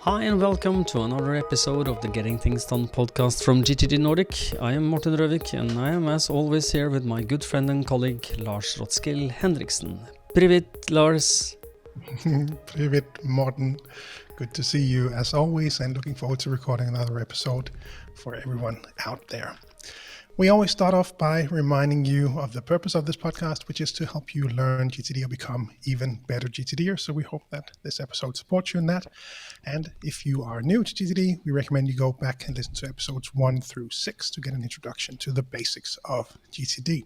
Hi and welcome to another episode of the Getting Things Done podcast from GTD Nordic. I am Morten and I am as always here with my good friend and colleague Lars Henriksen. Привет, Lars. Привет, Morten. Good to see you as always and looking forward to recording another episode for everyone out there. We always start off by reminding you of the purpose of this podcast, which is to help you learn GTD or become even better GTDers. So we hope that this episode supports you in that. And if you are new to GTD, we recommend you go back and listen to episodes 1 through 6 to get an introduction to the basics of GTD.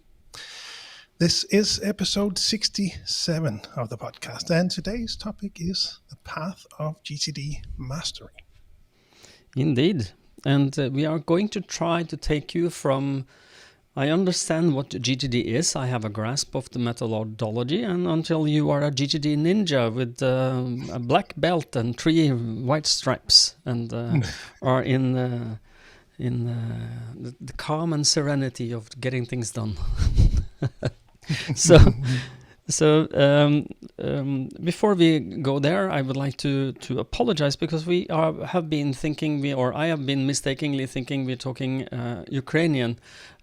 This is episode 67 of the podcast, and today's topic is the path of GTD mastery. Indeed. And we are going to try to take you from, I understand what GTD is, I have a grasp of the methodology, and until you are a GTD ninja with a black belt and 3 white stripes, and are in the calm and serenity of getting things done. So before we go there, I would like to apologize because I have been mistakenly thinking we're talking Ukrainian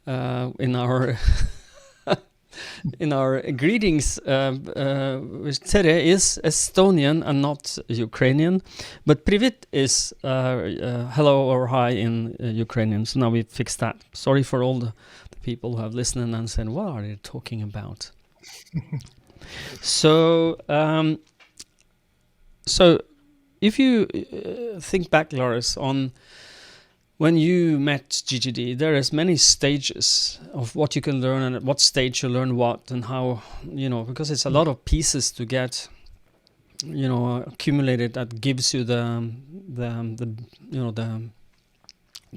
in our in our greetings. Tere is Estonian and not Ukrainian, but Привет is hello or hi in Ukrainian. So now we fixed that. Sorry for all the people who have listened and said, "What are they talking about?" So if you think back, Lars, on when you met GTD, there is many stages of what you can learn and at what stage you learn what and how, because it's a lot of pieces to get, accumulated that gives you the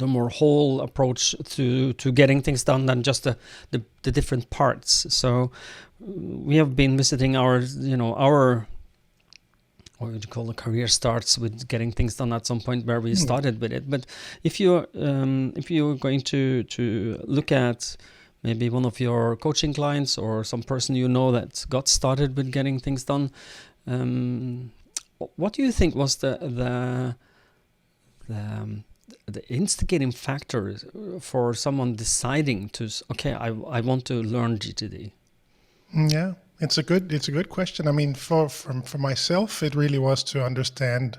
more whole approach to getting things done than just the different parts. So we have been visiting our what would you call it, career starts with getting things done at some point where we started with it. But if you're going to look at maybe one of your coaching clients or some person that got started with getting things done, what do you think was the instigating factor for someone deciding to, I want to learn GTD? Yeah, it's a good question. I mean, for myself, it really was to understand,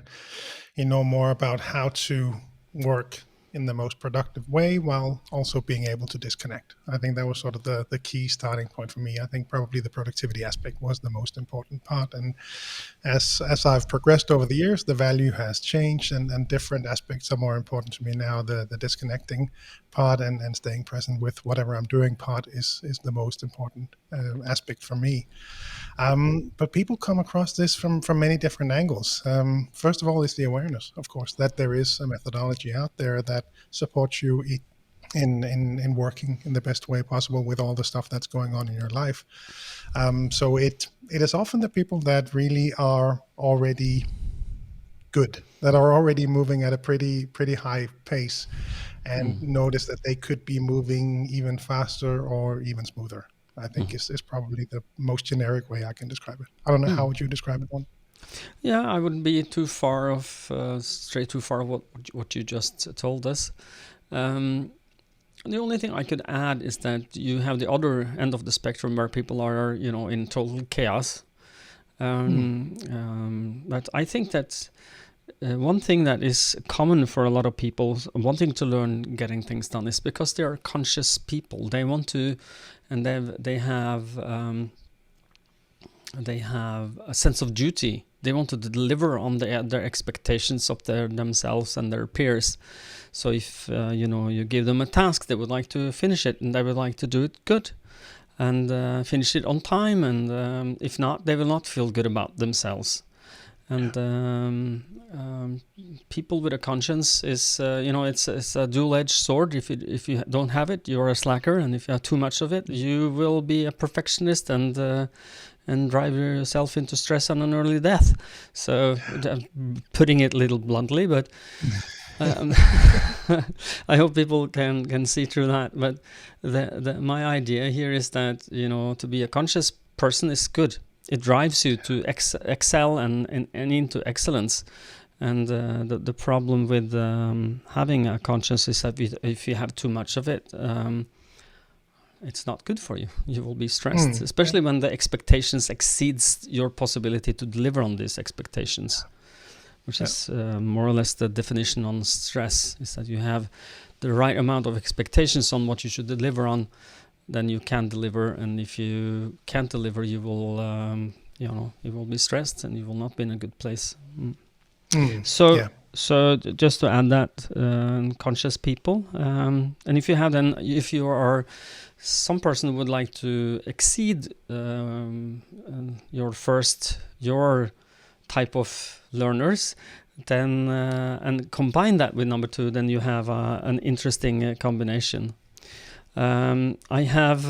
more about how to work in the most productive way while also being able to disconnect. I think that was sort of the key starting point for me. I think probably the productivity aspect was the most important part. And as I've progressed over the years, the value has changed and different aspects are more important to me now. The disconnecting part and staying present with whatever I'm doing part is the most important aspect for me. But people come across this from many different angles. First of all, is the awareness, of course, that there is a methodology out there that supports you in working in the best way possible with all the stuff that's going on in your life. So it is often the people that really are already good, that are already moving at a pretty high pace and notice that they could be moving even faster or even smoother. I think is probably the most generic way I can describe it. I don't know, how would you describe it, one? Yeah, I wouldn't be too far of what you just told us. The only thing I could add is that you have the other end of the spectrum where people are, in total chaos. But I think that one thing that is common for a lot of people wanting to learn getting things done is because they are conscious people. They want to, and they have a sense of duty. They want to deliver on their expectations of themselves and their peers. So if you give them a task, they would like to finish it, and they would like to do it good, and finish it on time. And if not, they will not feel good about themselves. And people with a conscience is, it's a dual-edged sword. If you don't have it, you're a slacker, and if you have too much of it, you will be a perfectionist and drive yourself into stress and an early death. So, putting it a little bluntly, but I hope people can see through that. But my idea here is that to be a conscious person is good. It drives you to excel and into excellence. And the problem with having a conscience is that if you have too much of it, it's not good for you. You will be stressed, especially when the expectations exceeds your possibility to deliver on these expectations, which is more or less the definition on stress, is that you have the right amount of expectations on what you should deliver on, then you can deliver. And if you can't deliver, you will, you will be stressed and you will not be in a good place. So just to add that, conscious people, and if you are some person who would like to exceed your type of learners, then and combine that with number 2, then you have an interesting combination. I have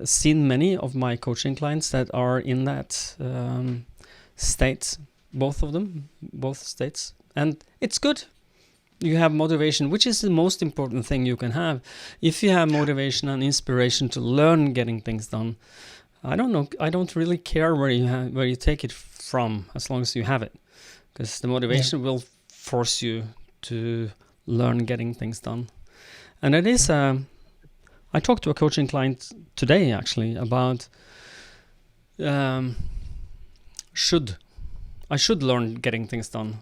seen many of my coaching clients that are in that state, both states, and it's good. You have motivation, which is the most important thing you can have. If you have motivation and inspiration to learn getting things done, I don't really care where you take it from, as long as you have it, because the motivation will force you to learn getting things done. And it is, I talked to a coaching client today actually about I should learn getting things done.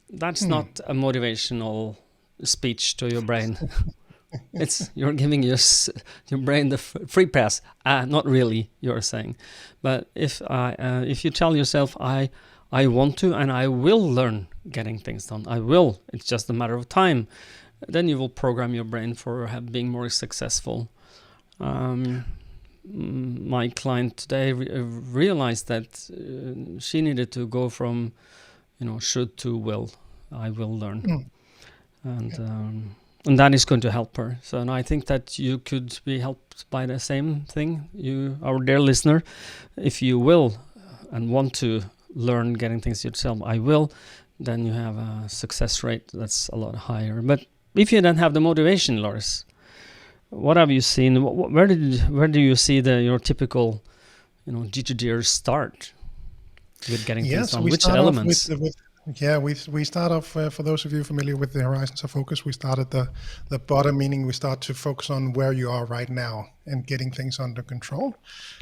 That's not a motivational speech to your brain. It's you're giving your brain the free pass. Not really, you're saying. But if you tell yourself, I want to and I will learn getting things done. I will. It's just a matter of time. Then you will program your brain for being more successful. My client today realized that she needed to go from, should to will. I will learn, and that is going to help her. So, and I think that you could be helped by the same thing. You, our dear listener, if you will and want to learn getting things yourself, I will. Then you have a success rate that's a lot higher. But if you don't have the motivation, Lars, what have you seen? Where do you see your typical, GTDers start with getting things done? Which elements? We start off, for those of you familiar with the horizons of focus, we start at the bottom, meaning we start to focus on where you are right now and getting things under control.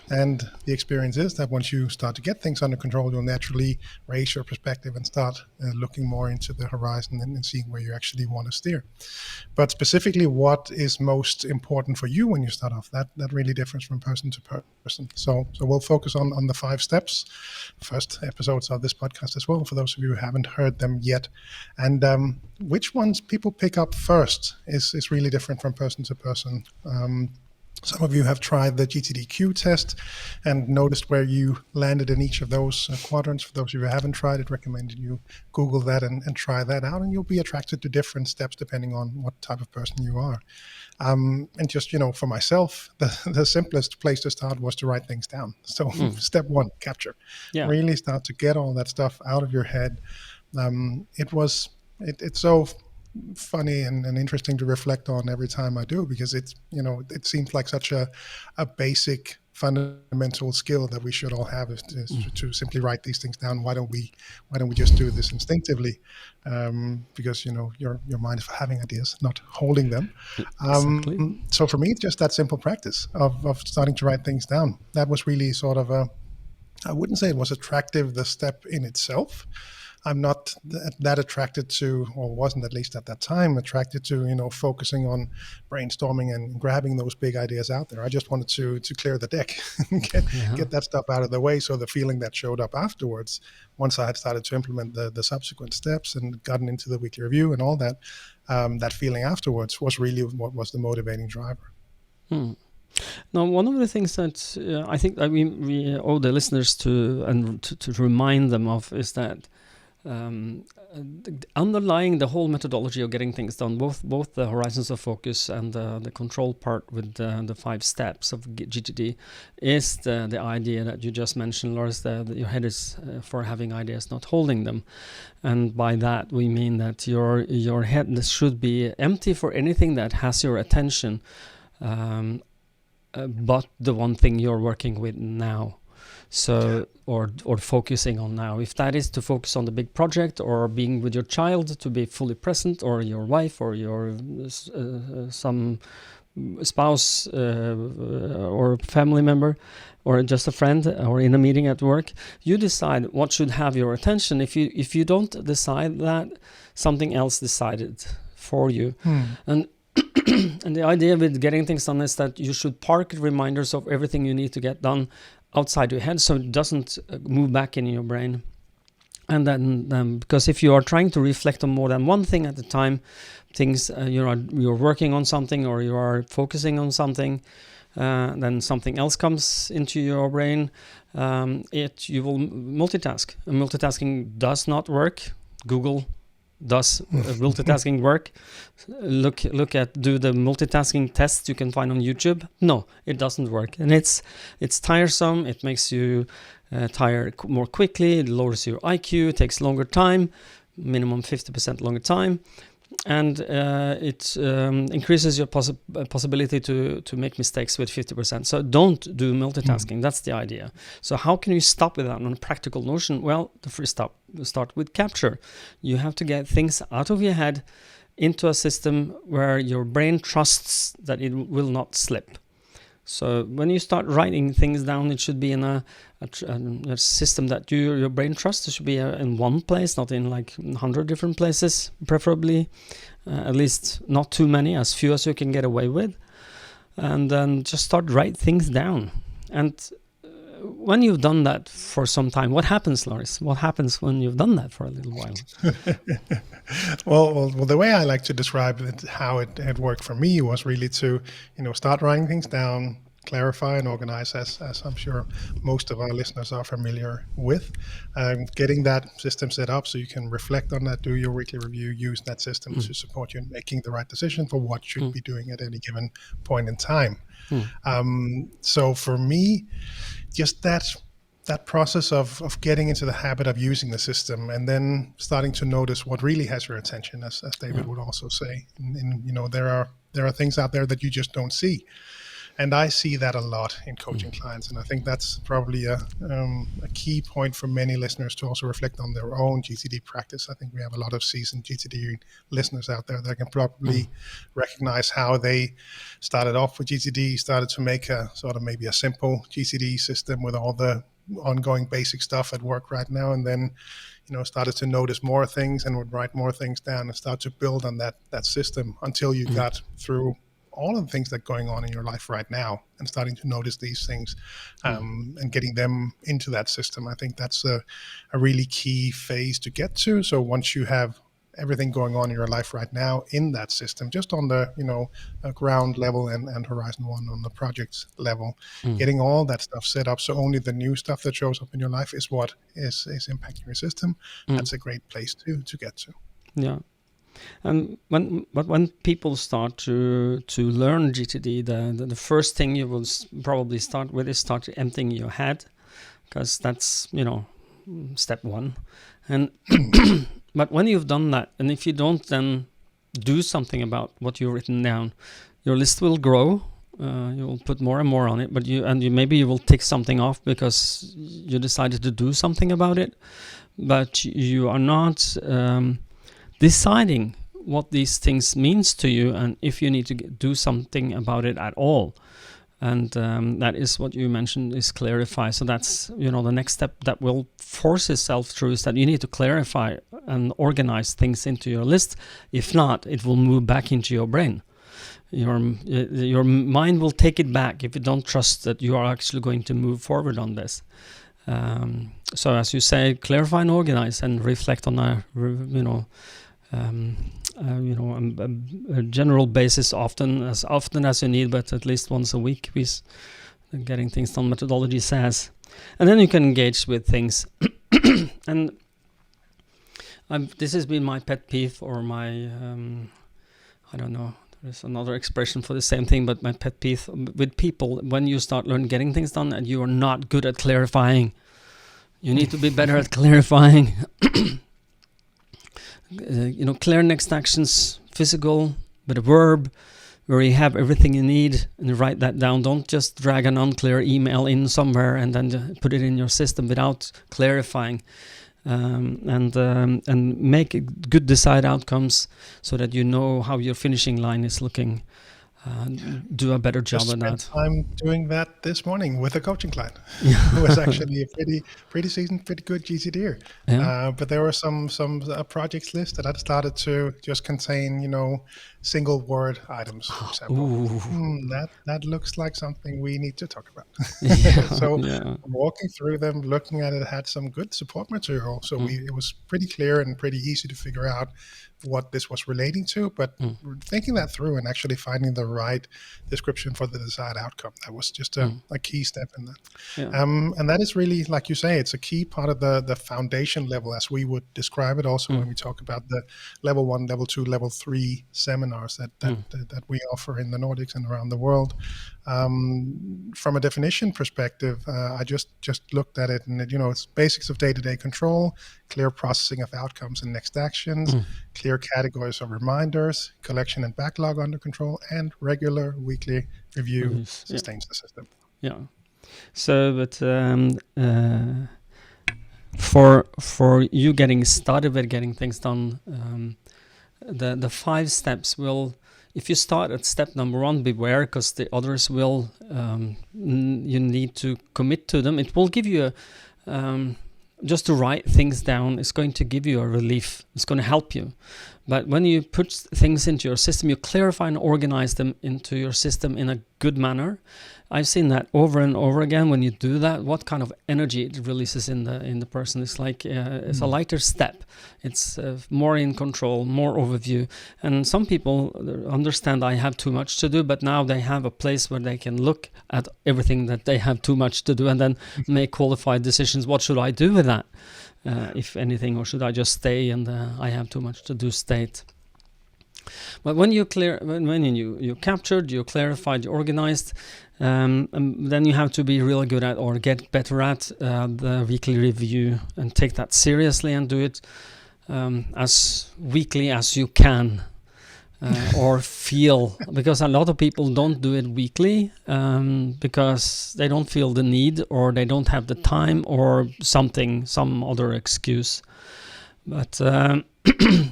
And the experience is that once you start to get things under control, you'll naturally raise your perspective and start looking more into the horizon and seeing where you actually want to steer. But specifically, what is most important for you when you start off, that really differs from person to person. So we'll focus on the 5 steps, first episodes of this podcast as well, for those of you who haven't heard them yet. And which ones people pick up first is really different from person to person. Some of you have tried the GTD test and noticed where you landed in each of those quadrants. For those of you who haven't tried it, recommend you Google that and try that out, and you'll be attracted to different steps depending on what type of person you are. And just, for myself, the simplest place to start was to write things down. So step 1, capture. Yeah. Really start to get all that stuff out of your head. It's so funny and interesting to reflect on every time I do, because it seems like such a basic fundamental skill that we should all have is to simply write these things down. Why don't we just do this instinctively? Because your mind is for having ideas, not holding them. Exactly. So for me, it's just that simple practice of starting to write things down. That was really sort of I wouldn't say it was attractive, the step in itself. I'm not that attracted to, or wasn't at least at that time, attracted to, focusing on brainstorming and grabbing those big ideas out there. I just wanted to clear the deck, get that stuff out of the way. So the feeling that showed up afterwards, once I had started to implement the subsequent steps and gotten into the weekly review and all that, that feeling afterwards was really what was the motivating driver. Now, one of the things that I think that we owe the listeners to remind them of is that underlying the whole methodology of getting things done, both the horizons of focus and the control part with the 5 steps of GTD, is the idea that you just mentioned, Lars, that your head is for having ideas, not holding them. And by that we mean that your head should be empty for anything that has your attention, but the one thing you're working with now. So, or focusing on now, if that is to focus on the big project, or being with your child to be fully present, or your wife, or your some spouse or family member, or just a friend, or in a meeting at work, you decide what should have your attention. If you don't decide that, something else decided for you. And and the idea with getting things done is that you should park reminders of everything you need to get done outside your head, so it doesn't move back in your brain. And then because if you are trying to reflect on more than one thing at a time, things you're working on something, or you are focusing on something, then something else comes into your brain, you will multitask. And multitasking does not work. Google, does multitasking work? Look at do the multitasking tests you can find on YouTube. No, it doesn't work, and it's tiresome. It makes you tired more quickly. It lowers your IQ. It takes longer time, minimum 50% longer time, and it increases your possibility to make mistakes with 50%. So don't do multitasking. That's the idea. So how can you stop with that on a practical notion? Well, the first start with capture. You have to get things out of your head into a system where your brain trusts that it will not slip. So when you start writing things down, it should be in a system that your brain trusts. It should be in one place, not in like 100 different places, preferably. At least not too many, as few as you can get away with. And then just start write things down. And when you've done that for some time, what happens, Lars? What happens when you've done that for a little while? Well, the way I like to describe it, how it worked for me, was really to, start writing things down, clarify and organize, as I'm sure most of our listeners are familiar with. Getting that system set up so you can reflect on that, do your weekly review, use that system to support you in making the right decision for what you should be doing at any given point in time. So for me, just that process of getting into the habit of using the system, and then starting to notice what really has your attention, as David would also say. And there are things out there that you just don't see. And I see that a lot in coaching clients. And I think that's probably a key point for many listeners to also reflect on their own GTD practice. I think we have a lot of seasoned GTD listeners out there that can probably recognize how they started off with GTD, started to make a sort of maybe a simple GTD system with all the ongoing basic stuff at work right now, and then started to notice more things and would write more things down and start to build on that system until you got through all of the things that are going on in your life right now, and starting to notice these things and getting them into that system. I think that's a really key phase to get to. So once you have everything going on in your life right now in that system, just on the ground level and horizon one on the project level, getting all that stuff set up so only the new stuff that shows up in your life is what is impacting your system. That's a great place to get to. Yeah. And when people start to learn GTD, the first thing you will probably start with is start emptying your head, because that's step one. And but when you've done that, and if you don't then do something about what you've written down, your list will grow. You will put more and more on it, but maybe you will tick something off because you decided to do something about it, but you are not deciding what these things means to you, and if you need to do something about it at all. And that is what you mentioned, is clarify. So that's the next step that will force itself through, is that you need to clarify and organize things into your list. If not, it will move back into your brain. Your mind will take it back if you don't trust that you are actually going to move forward on this. So as you say, clarify and organize, and reflect on a general basis, often as you need, but at least once a week, with getting things done methodology says. And then you can engage with things. And this has been my pet peeve, or my I don't know, there's another expression for the same thing, but my pet peeve with people, when you start getting things done and you are not good at clarifying. You need to be better at clarifying. Clear next actions, physical, with a verb, where you have everything you need and you write that down. Don't just drag an unclear email in somewhere and then put it in your system without clarifying. And make good desired outcomes so that you know how your finishing line is looking. Do a better job at that. I'm doing that this morning with a coaching client who was actually a pretty seasoned, pretty good GTDer. Yeah. But there were some projects list that had started to just contain, single word items, for example. That looks like something we need to talk about. So walking through them, looking at it, had some good support material. So it was pretty clear and pretty easy to figure out what this was relating to, but thinking that through and actually finding the right description for the desired outcome, that was just a key step in that. And that is really, like you say, it's a key part of the foundation level, as we would describe it also when we talk about the level 1, level 2, level 3 seminars that we offer in the Nordics and around the world. From a definition perspective, I just looked at it, and it's basics of day-to-day control, clear processing of outcomes and next actions, clear categories of reminders, collection and backlog under control, and regular weekly review sustains the system. Yeah. So, but for you getting started with getting things done, the 5 steps will. If you start at step number 1, beware, because the others will. You need to commit to them. It will give you just to write things down is going to give you a relief. It's going to help you. But when you put things into your system, you clarify and organize them into your system in a good manner. I've seen that over and over again. When you do that, what kind of energy it releases in the person. It's like it's a lighter step. It's more in control, more overview. And some people understand I have too much to do, but now they have a place where they can look at everything that they have too much to do and then make qualified decisions. What should I do with that, if anything, or should I just stay and I have too much to do state? But when you captured, you clarified, you organized, then you have to be really good at, or get better at, the weekly review, and take that seriously and do it as weekly as you can, or feel, because a lot of people don't do it weekly because they don't feel the need, or they don't have the time, or some other excuse. But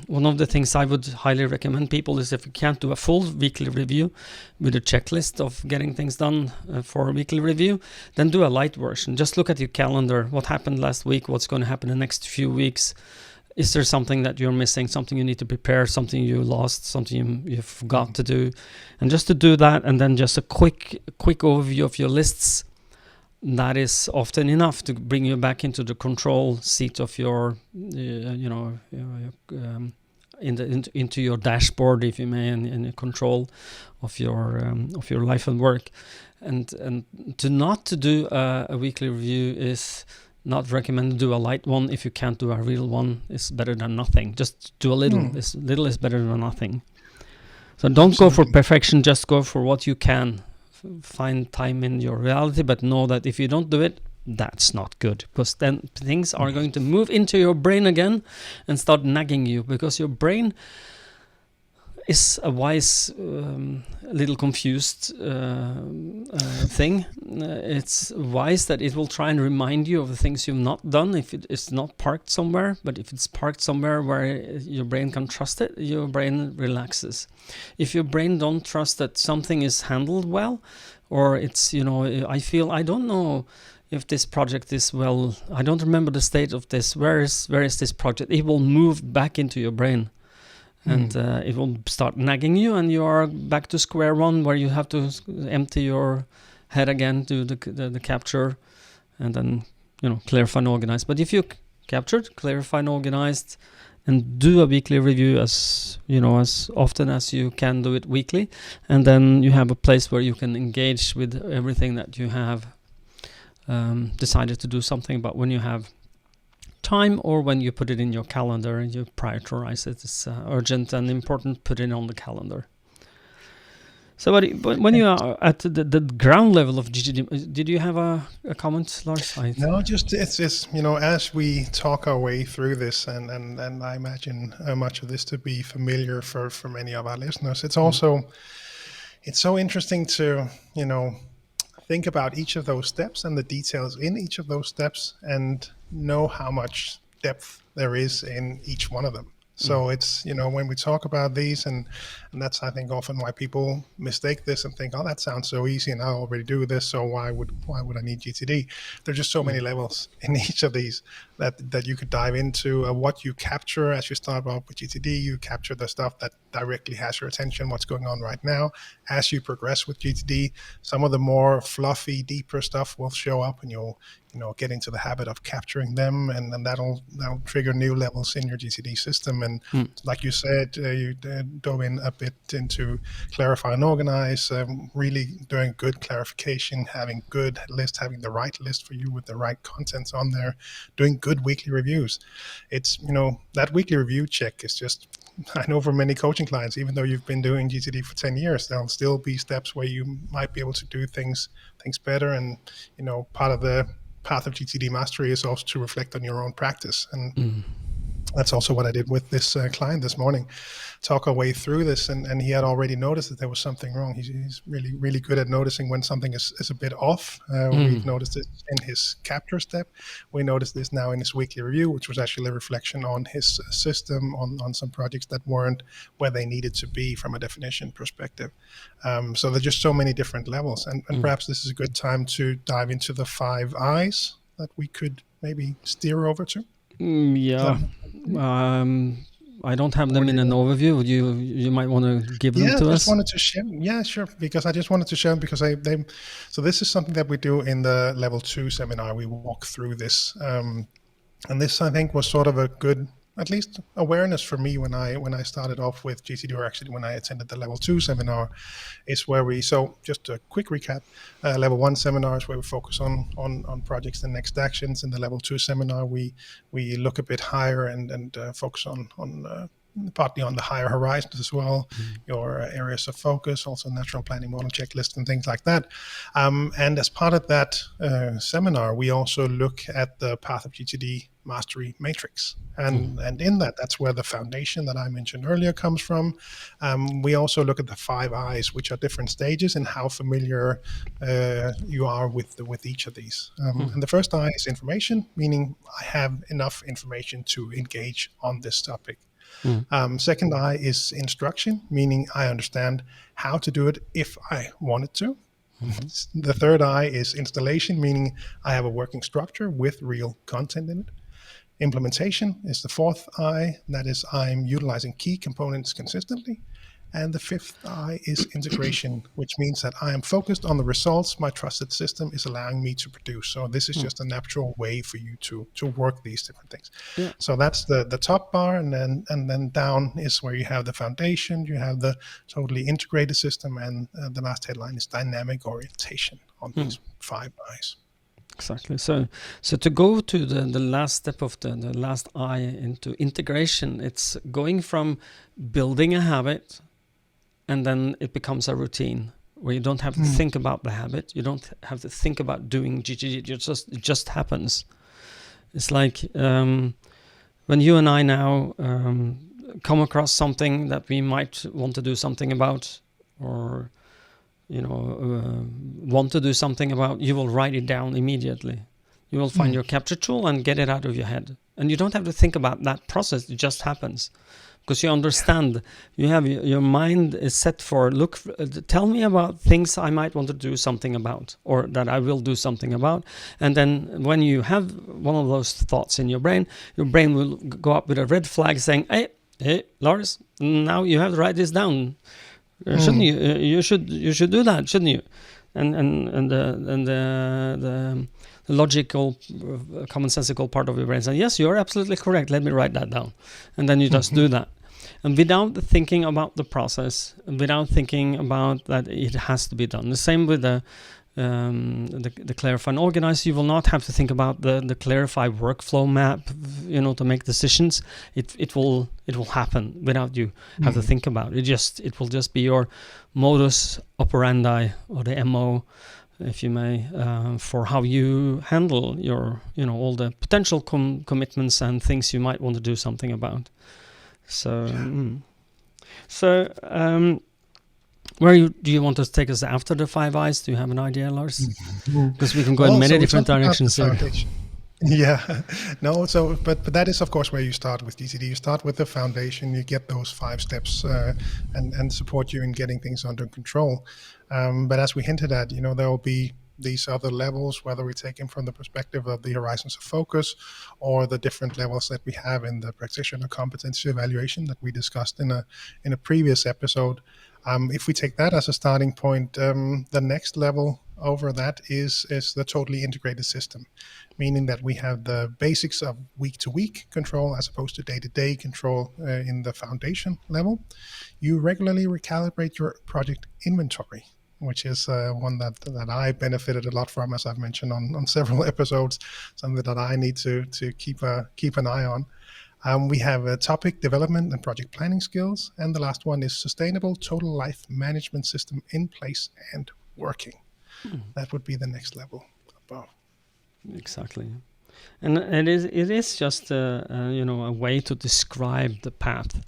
one of the things I would highly recommend people is, if you can't do a full weekly review with a checklist of getting things done for a weekly review, then do a light version. Just look at your calendar. What happened last week? What's going to happen the next few weeks? Is there something that you're missing? Something you need to prepare? Something you lost? Something you forgot to do? And just to do that, and then just a quick overview of your lists. That is often enough to bring you back into the control seat of your, into your dashboard, if you may, and the control of your life and work. And to do a weekly review is not recommended. Do a light one. If you can't do a real one, it's better than nothing. Just do a little. Little is better than nothing. So don't go for perfection. Just go for what you can. Find time in your reality, but know that if you don't do it, that's not good, because then things are going to move into your brain again and start nagging you, because your brain is a wise, little confused thing. It's wise that it will try and remind you of the things you've not done if it is not parked somewhere. But if it's parked somewhere where your brain can trust it, your brain relaxes. If your brain don't trust that something is handled well, or it's, I don't know if this project is well, I don't remember the state of this, where is this project? It will move back into your brain. And it will start nagging you, and you are back to square one, where you have to empty your head again, do the capture, and then clarify and organize. But if you captured, clarify and organized, and do a weekly review as often as you can do it weekly, and then you have a place where you can engage with everything that you have decided to do something about. When you have time, or when you put it in your calendar and you prioritize it, it's urgent and important, put it on the calendar. So when you are at the ground level of GTD, did you have a comment, Lars? No, just it's as we talk our way through this, and I imagine much of this to be familiar for many of our listeners. It's also it's so interesting to, think about each of those steps and the details in each of those steps and know how much depth there is in each one of them. Mm. So it's, when we talk about these, and that's, I think, often why people mistake this and think, oh, that sounds so easy and I already do this, so why would I need GTD? There's just so many Mm. levels in each of these that you could dive into. What you capture as you start off with GTD, you capture the stuff that directly has your attention, what's going on right now. As you progress with GTD, some of the more fluffy, deeper stuff will show up, and you'll get into the habit of capturing them, and then that'll trigger new levels in your GTD system. And Mm. like you said, you dove in a bit into clarify and organize, really doing good clarification, having good list, having the right list for you with the right contents on there, doing good weekly reviews. It's, that weekly review check is just, I know for many coaching clients, even though you've been doing GTD for 10 years, there'll still be steps where you might be able to do things better. And, part of the path of GTD mastery is also to reflect on your own practice. And Mm. that's also what I did with this client this morning. Talk our way through this, and he had already noticed that there was something wrong. He's really, really good at noticing when something is a bit off. We've noticed it in his capture step. We noticed this now in his weekly review, which was actually a reflection on his system, on some projects that weren't where they needed to be from a definition perspective. So there's just so many different levels, and perhaps this is a good time to dive into the 5 I's that we could maybe steer over to. Yeah. I don't have them in an overview. You might want to give them to us. Wanted to share. Yeah, sure. Because I just wanted to share them because so this is something that we do in the level 2 seminar. We walk through this, and this, I think, was sort of a good, at least, awareness for me when I started off with GTD, or actually when I attended the level 2 seminar, is where so just a quick recap. Level 1 seminar is where we focus on projects and next actions. In the level 2 seminar, we look a bit higher and focus on partly on the higher horizons as well, your areas of focus, also natural planning model checklist and things like that. And as part of that seminar, we also look at the Path of GTD Mastery Matrix. And in that's where the foundation that I mentioned earlier comes from. We also look at the 5 I's, which are different stages and how familiar you are with each of these. And the first I is information, meaning I have enough information to engage on this topic. Second I is instruction, meaning I understand how to do it if I wanted to. The third I is installation, meaning I have a working structure with real content in it. Implementation is the fourth I, that is I'm utilizing key components consistently. And the fifth I is integration, which means that I am focused on the results my trusted system is allowing me to produce. So this is just a natural way for you to work these different things. Yeah. So that's the top bar, and then down is where you have the foundation, you have the totally integrated system, and the last headline is dynamic orientation on these 5 I's. Exactly. So to go to the last step of the last I into integration, it's going from building a habit, and then it becomes a routine where you don't have to think about the habit. You don't have to think about doing GTD. It just happens. It's like when you and I now come across something that we might want to do something about, or want to do something about, you will write it down immediately. You will find your capture tool and get it out of your head. And you don't have to think about that process. It just happens. Because you understand, you have your mind is set for, tell me about things I might want to do something about, or that I will do something about. And then when you have one of those thoughts in your brain will go up with a red flag saying, hey, Lars, now you have to write this down. Shouldn't you? You should do that, shouldn't you? And the logical, commonsensical part of your brain says, yes, you're absolutely correct. Let me write that down, and then you just do that, and without thinking about the process, without thinking about that it has to be done. The same with the clarify and organize. You will not have to think about the clarify workflow map, to make decisions. It will happen without you have to think about it. It will just be your modus operandi, or the MO, if you may, for how you handle your all the potential commitments and things you might want to do something about. So do you want to take us after the 5 eyes? Do you have an idea, Lars? Because we can go in Well, many so we different talked about the directions here. foundation. Yeah, no. So, but that is of course where you start with GTD. You start with the foundation. You get those 5 steps, and support you in getting things under control. But as we hinted at, there will be these other levels, whether we take them from the perspective of the horizons of focus, or the different levels that we have in the practitioner competency evaluation that we discussed in a previous episode. If we take that as a starting point, the next level over that is the totally integrated system, meaning that we have the basics of week-to-week control as opposed to day-to-day control in the foundation level. You regularly recalibrate your project inventory, which is one that I benefited a lot from, as I've mentioned on several episodes, something that I need to keep an eye on. We have topic development and project planning skills. And the last one is sustainable total life management system in place and working. That would be the next level above. Exactly. And it is just a way to describe the path.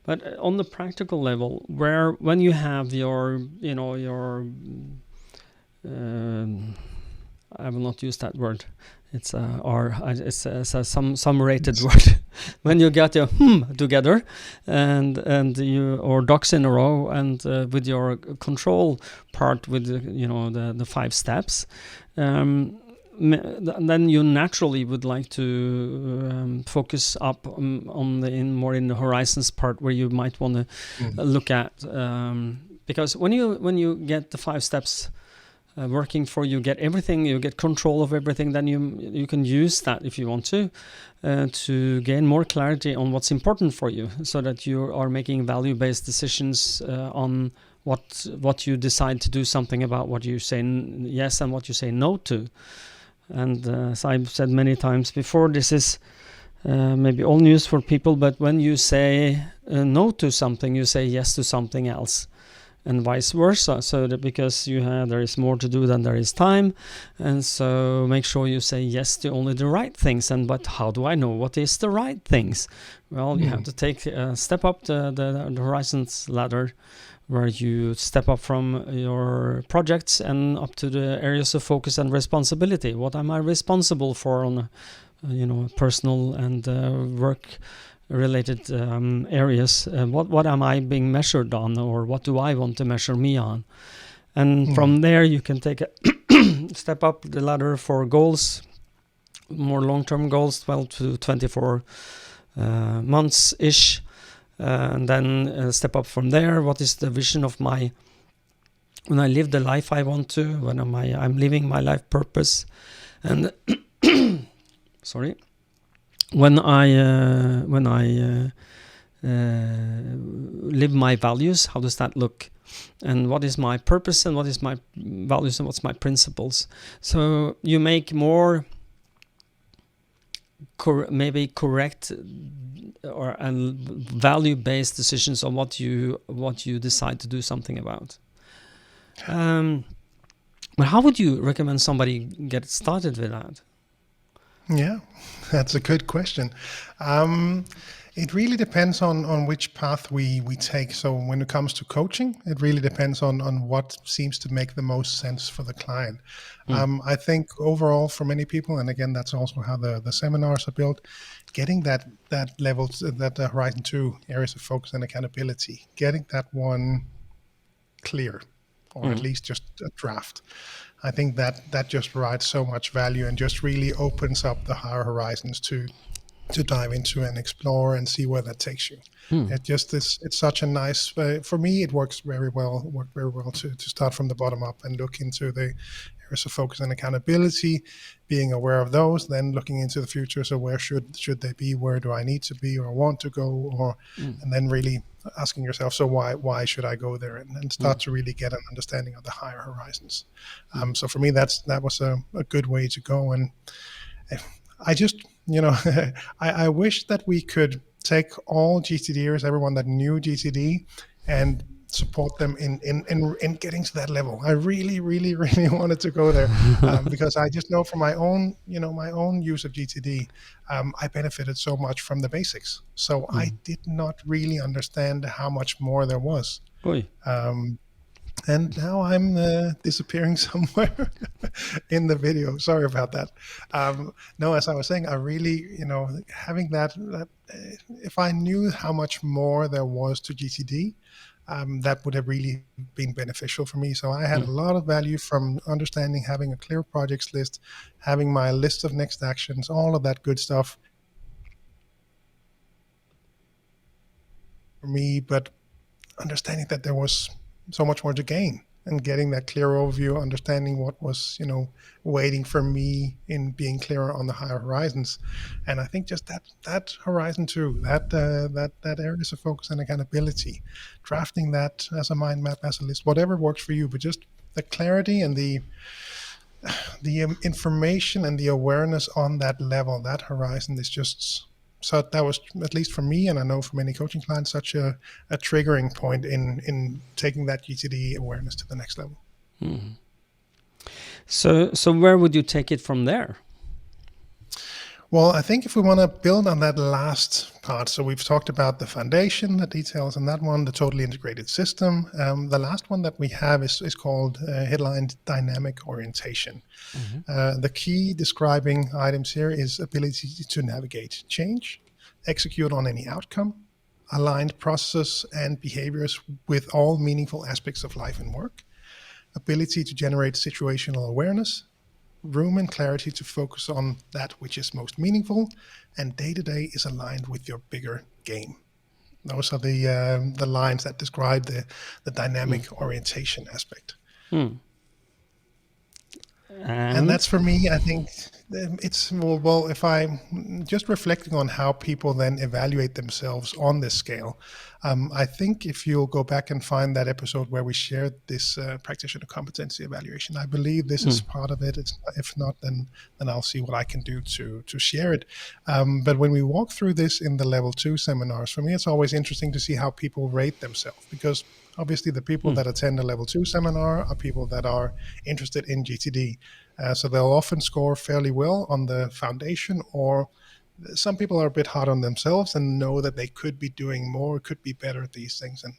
But on the practical level, when you have your I will not use that word. It's some rated word. When you get your together, and you, or ducks in a row, and with your control part, with the 5 steps, then you naturally would like to focus up on more in the horizons part, where you might want to look at, because when you get the 5 steps working for you, get everything, you get control of everything, then you can use that, if you want to gain more clarity on what's important for you, so that you are making value-based decisions on what you decide to do something about, what you say yes and what you say no to. And as I've said many times before, this is maybe all news for people, but when you say no to something, you say yes to something else, and vice versa. So that because there is more to do than there is time, and so make sure you say yes to only the right things. But how do I know what is the right things? Well, you have to step up the horizons ladder, where you step up from your projects and up to the areas of focus and responsibility. What am I responsible for on personal and work related areas? What am I being measured on, or what do I want to measure me on? And from there you can take a step up the ladder for goals, more long-term goals, 12 to 24 months ish. And then step up from there. What is the vision of when I live the life I want to, when I'm living my life purpose, and sorry, when I live my values, how does that look? And what is my purpose, and what is my values, and what's my principles? So you make more maybe correct and value-based decisions on what you decide to do something about. But how would you recommend somebody get started with that? Yeah, that's a good question. It really depends on which path we take. So when it comes to coaching, it really depends on what seems to make the most sense for the client. I think overall for many people, and again, that's also how the seminars are built, getting that level, that Horizon 2 areas of focus and accountability, getting that one clear, or at least just a draft. I think that just provides so much value and just really opens up the higher horizons to dive into and explore and see where that takes you. It's such a nice, for me, it worked very well to start from the bottom up and look into the areas of focus and accountability, being aware of those, then looking into the future. So where should they be? Where do I need to be or want to go? And then really asking yourself, so why should I go there? And start to really get an understanding of the higher horizons. So for me, that was a good way to go. And I just, I wish that we could take all GTDers, everyone that knew GTD, and support them in getting to that level. I really, really, really wanted to go there because I just know from my own use of GTD, I benefited so much from the basics. So I did not really understand how much more there was. Oi. And now I'm disappearing somewhere in the video. Sorry about that. No, as I was saying, I really, having that if I knew how much more there was to GTD, that would have really been beneficial for me. So I had a lot of value from understanding, having a clear projects list, having my list of next actions, all of that good stuff for me, but understanding that there was so much more to gain and getting that clear overview, understanding what was, waiting for me in being clearer on the higher horizons. And I think just that horizon too, that areas of focus and accountability, drafting that as a mind map, as a list, whatever works for you, but just the clarity and the information and the awareness on that level, that horizon is just, so that was, at least for me, and I know for many coaching clients, such a triggering point in taking that GTD awareness to the next level. So where would you take it from there? Well, I think if we want to build on that last part, so we've talked about the foundation, the details on that one, the totally integrated system. The last one that we have is called headlined dynamic orientation. The key describing items here is ability to navigate change, execute on any outcome, aligned processes and behaviors with all meaningful aspects of life and work, ability to generate situational awareness, room and clarity to focus on that which is most meaningful, and day-to-day is aligned with your bigger game. Those are the lines that describe the dynamic orientation aspect. And that's, for me, I think it's, well, if I'm just reflecting on how people then evaluate themselves on this scale, I think if you'll go back and find that episode where we shared this practitioner competency evaluation, I believe this is part of it. If not, then I'll see what I can do to share it. But when we walk through this in the level 2 seminars, for me, it's always interesting to see how people rate themselves, because obviously the people that attend a level 2 seminar are people that are interested in GTD. So they'll often score fairly well on the foundation, or some people are a bit hard on themselves and know that they could be doing more, could be better at these things. And,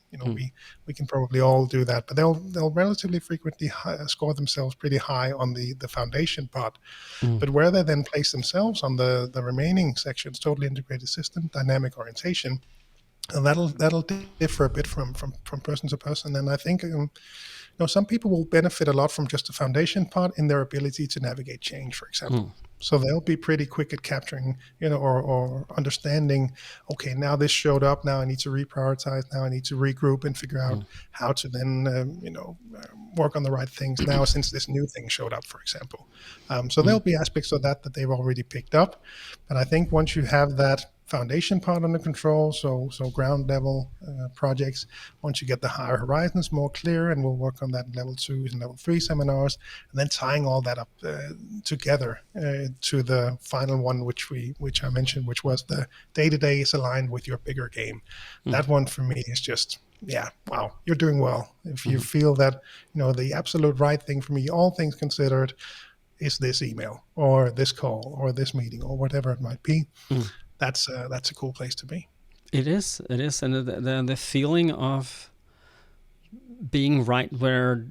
we can probably all do that, but they'll relatively frequently score themselves pretty high on the foundation part. But where they then place themselves on the remaining sections, totally integrated system, dynamic orientation, and that'll differ a bit from person to person. And I think some people will benefit a lot from just the foundation part in their ability to navigate change, for example. So they'll be pretty quick at capturing, or understanding, okay, now this showed up, now I need to reprioritize, now I need to regroup and figure out how to then, work on the right things now since this new thing showed up, for example. So there'll be aspects of that they've already picked up. But I think once you have that foundation part under control, so ground level projects, once you get the higher horizons more clear, and we'll work on that in level 2 and level 3 seminars, and then tying all that up together to the final one, which I mentioned, which was the day-to-day is aligned with your bigger game. That one for me is just, wow, you're doing well. If you feel that, the absolute right thing for me, all things considered, is this email or this call or this meeting or whatever it might be, that's a cool place to be. It is, and the feeling of being right where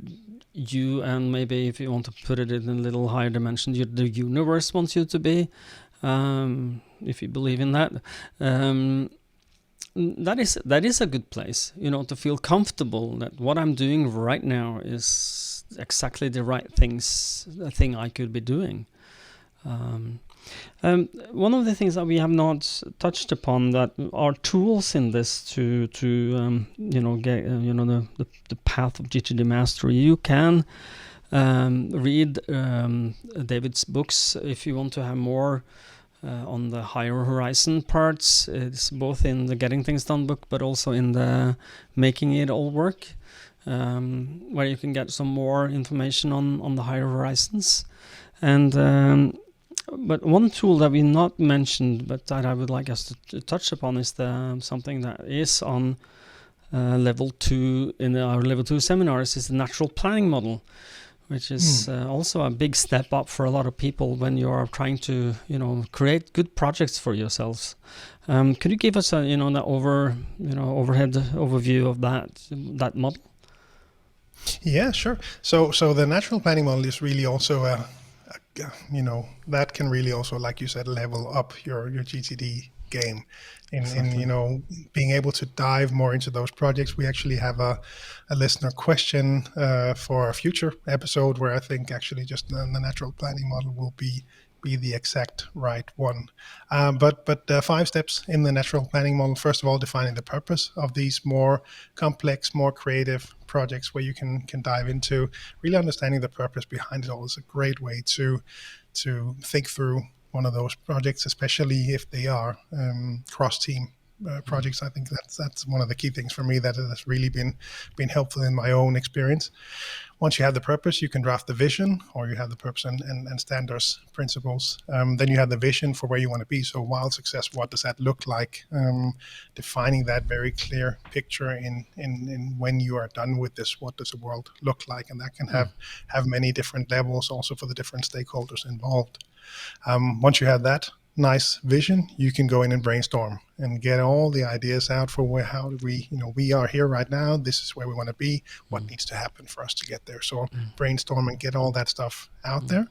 you, and maybe if you want to put it in a little higher dimension, the universe wants you to be, if you believe in that. That is a good place, to feel comfortable that what I'm doing right now is exactly the right thing I could be doing. One of the things that we have not touched upon that are tools in this to get the path of GTD mastery. You can read David's books if you want to have more on the higher horizon parts. It's both in the Getting Things Done book, but also in the Making It All Work, where you can get some more information on the higher horizons. And but one tool that we not mentioned, but that I would like us to touch upon, is something that is on level 2 in our level 2 seminars, is the natural planning model, which is also a big step up for a lot of people when you are trying to, create good projects for yourselves. Could you give us a, the overhead overview of that model? Yeah, sure. So the natural planning model is really also that can really also, like you said, level up your GTD game in being able to dive more into those projects. We actually have a listener question for a future episode where I think actually just the natural planning model will be the exact right one. But 5 steps in the natural planning model. First of all, defining the purpose of these more complex, more creative projects where you can dive into. Really understanding the purpose behind it all is a great way to think through one of those projects, especially if they are cross-team projects. I think that's one of the key things for me that has really been helpful in my own experience. Once you have the purpose, you can draft the vision, or you have the purpose and standards principles. Then you have the vision for where you want to be. So wild success, what does that look like? Defining that very clear picture in when you are done with this, what does the world look like? And that can have many different levels also for the different stakeholders involved. Once you have that nice vision, you can go in and brainstorm and get all the ideas out for how do we are here right now. This is where we want to be. What needs to happen for us to get there? So brainstorm and get all that stuff out there.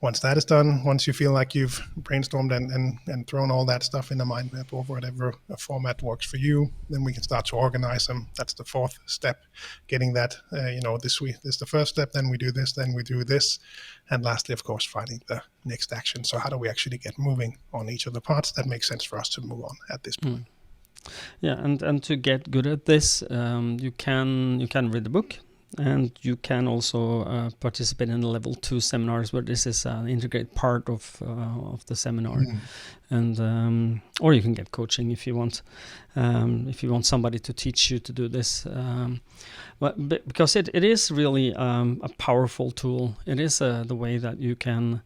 Once that is done, once you feel like you've brainstormed and thrown all that stuff in a mind map or whatever format works for you, then we can start to organize them. That's the 4th step, getting that, this is the first step, then we do this, then we do this. And lastly, of course, finding the next action. So how do we actually get moving on each of the parts that makes sense for us to move on at this point? Yeah, and to get good at this, you can read the book. And you can also participate in the level 2 seminars where this is an integrated part of the seminar, and or you can get coaching if you want somebody to teach you to do this. But because it is really a powerful tool. It is the way that you can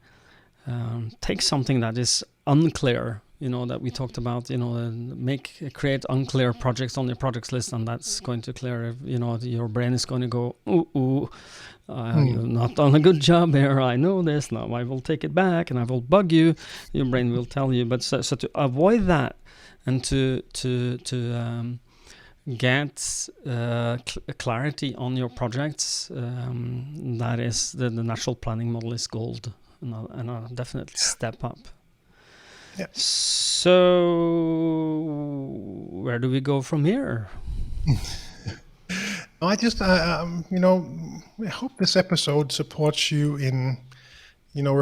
take something that is unclear, that we talked about, create unclear projects on your projects list, and that's going to clear, your brain is going to go, you've not done a good job here, I know this, now I will take it back and I will bug you, your brain will tell you. But so to avoid that and to get clarity on your projects, that is the natural planning model is gold, and a definite step up. Yeah. So where do we go from here? I just, I hope this episode supports you in,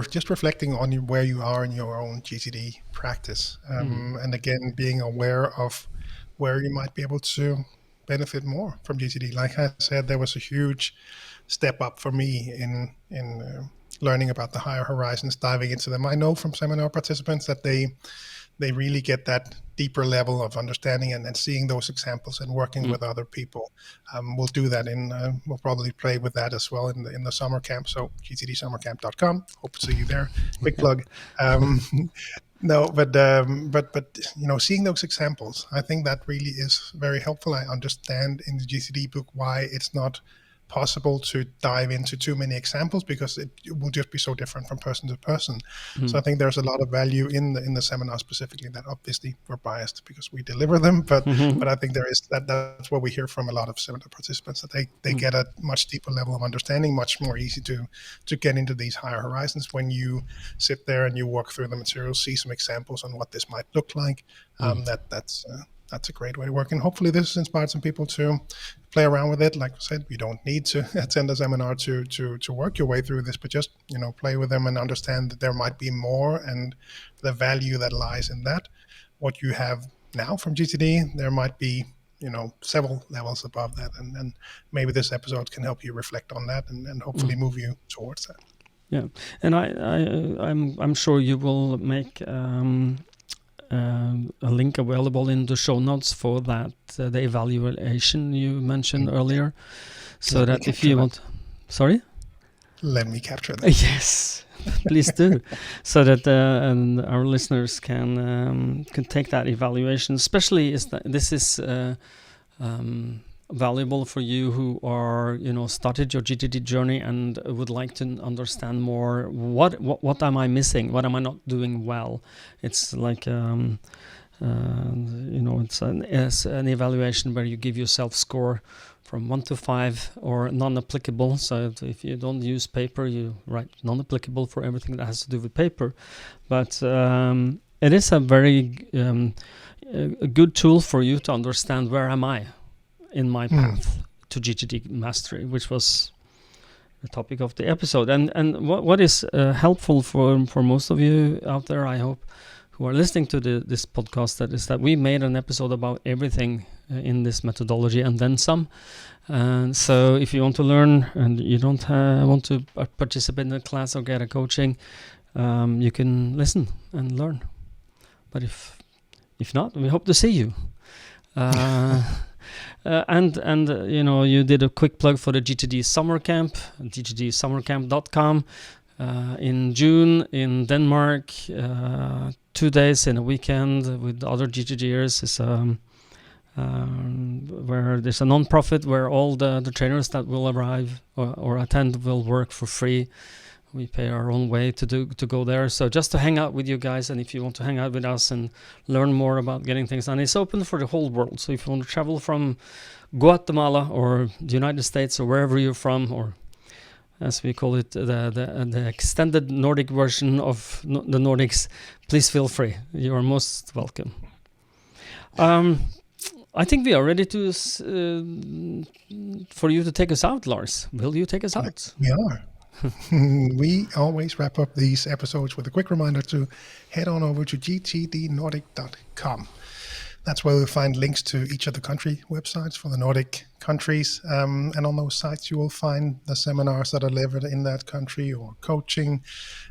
just reflecting on where you are in your own GTD practice. And again, being aware of where you might be able to benefit more from GTD. Like I said, there was a huge step up for me in learning about the higher horizons, diving into them. I know from seminar participants that they really get that deeper level of understanding and seeing those examples and working with other people. We'll do that we'll probably play with that as well in the summer camp. So gtdsummercamp.com. Hope to see you there. Quick plug. No, but seeing those examples, I think that really is very helpful. I understand in the GTD book why it's not possible to dive into too many examples, because it will just be so different from person to person. So I think there's a lot of value in the seminar specifically, that obviously we're biased because we deliver them, but I think there is that's what we hear from a lot of seminar participants, that they get a much deeper level of understanding, much more easy to get into these higher horizons when you sit there and you walk through the materials, see some examples on what this might look like. That's a great way to work. And hopefully this has inspired some people to play around with it. Like I said, you don't need to attend a seminar to work your way through this, but just, play with them and understand that there might be more, and the value that lies in that. What you have now from GTD, there might be, several levels above that. And maybe this episode can help you reflect on that and hopefully move you towards that. Yeah. And I'm sure you will make a link available in the show notes for that, the evaluation you mentioned earlier, so that if you want, sorry? Let me capture that. Yes, please do, so that our listeners can take that evaluation. Especially this is valuable for you who are, started your GTD journey and would like to understand more. What am I missing? What am I not doing well? It's like it's an evaluation where you give yourself score from 1 to 5 or non-applicable. So if you don't use paper, you write non-applicable for everything that has to do with paper. But it is a very a good tool for you to understand where am I in my path to GTD mastery, which was the topic of the episode. And what is helpful for most of you out there, I hope, who are listening to this podcast, that is that we made an episode about everything in this methodology and then some. And so if you want to learn and you don't want to participate in a class or get a coaching, you can listen and learn. But if not, we hope to see you. And you did a quick plug for the GTD Summer Camp, gtdsummercamp.com, in June in Denmark, 2 days in a weekend with other GTDers. Is where there's a non-profit where all the trainers that will arrive or attend will work for free. We pay our own way to go there. So just to hang out with you guys, and if you want to hang out with us and learn more about getting things done, it's open for the whole world. So if you want to travel from Guatemala or the United States or wherever you're from, or as we call it, the extended Nordic version of the Nordics, please feel free. You are most welcome. I think we are ready to for you to take us out, Lars. Will you take us out? We are. We always wrap up these episodes with a quick reminder to head on over to gtdnordic.com. That's where you'll find links to each of the country websites for the Nordic countries. And on those sites, you will find the seminars that are delivered in that country, or coaching,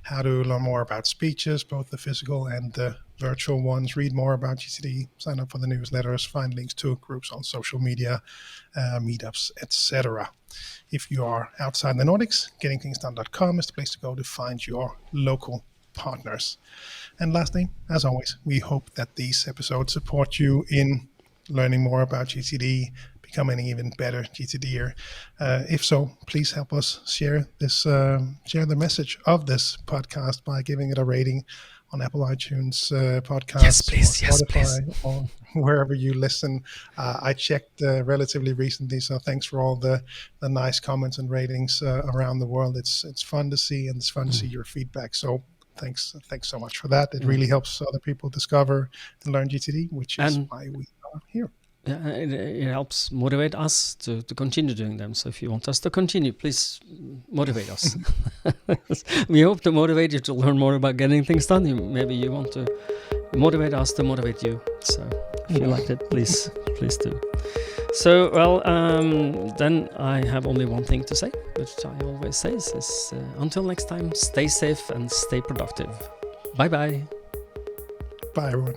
how to learn more about speeches, both the physical and the virtual ones, read more about GTD, sign up for the newsletters, find links to groups on social media, meetups, etc. If you are outside the Nordics, gettingthingsdone.com is the place to go to find your local partners. And lastly, as always, we hope that these episodes support you in learning more about GTD, becoming an even better GTDer. If so, please help us share the message of this podcast by giving it a rating on Apple iTunes podcasts, yes, please, or Spotify, or wherever you listen. I checked relatively recently, so thanks for all the nice comments and ratings around the world. It's fun to see, and it's fun to see your feedback. So thanks so much for that. It really helps other people discover and learn GTD, which is why we are here. Yeah, it helps motivate us to continue doing them. So if you want us to continue, please motivate us. We hope to motivate you to learn more about getting things done. Maybe you want to motivate us to motivate you. So if you like it, please do. So, well, then I have only one thing to say, which I always say is until next time, stay safe and stay productive. Bye-bye. Bye, everyone.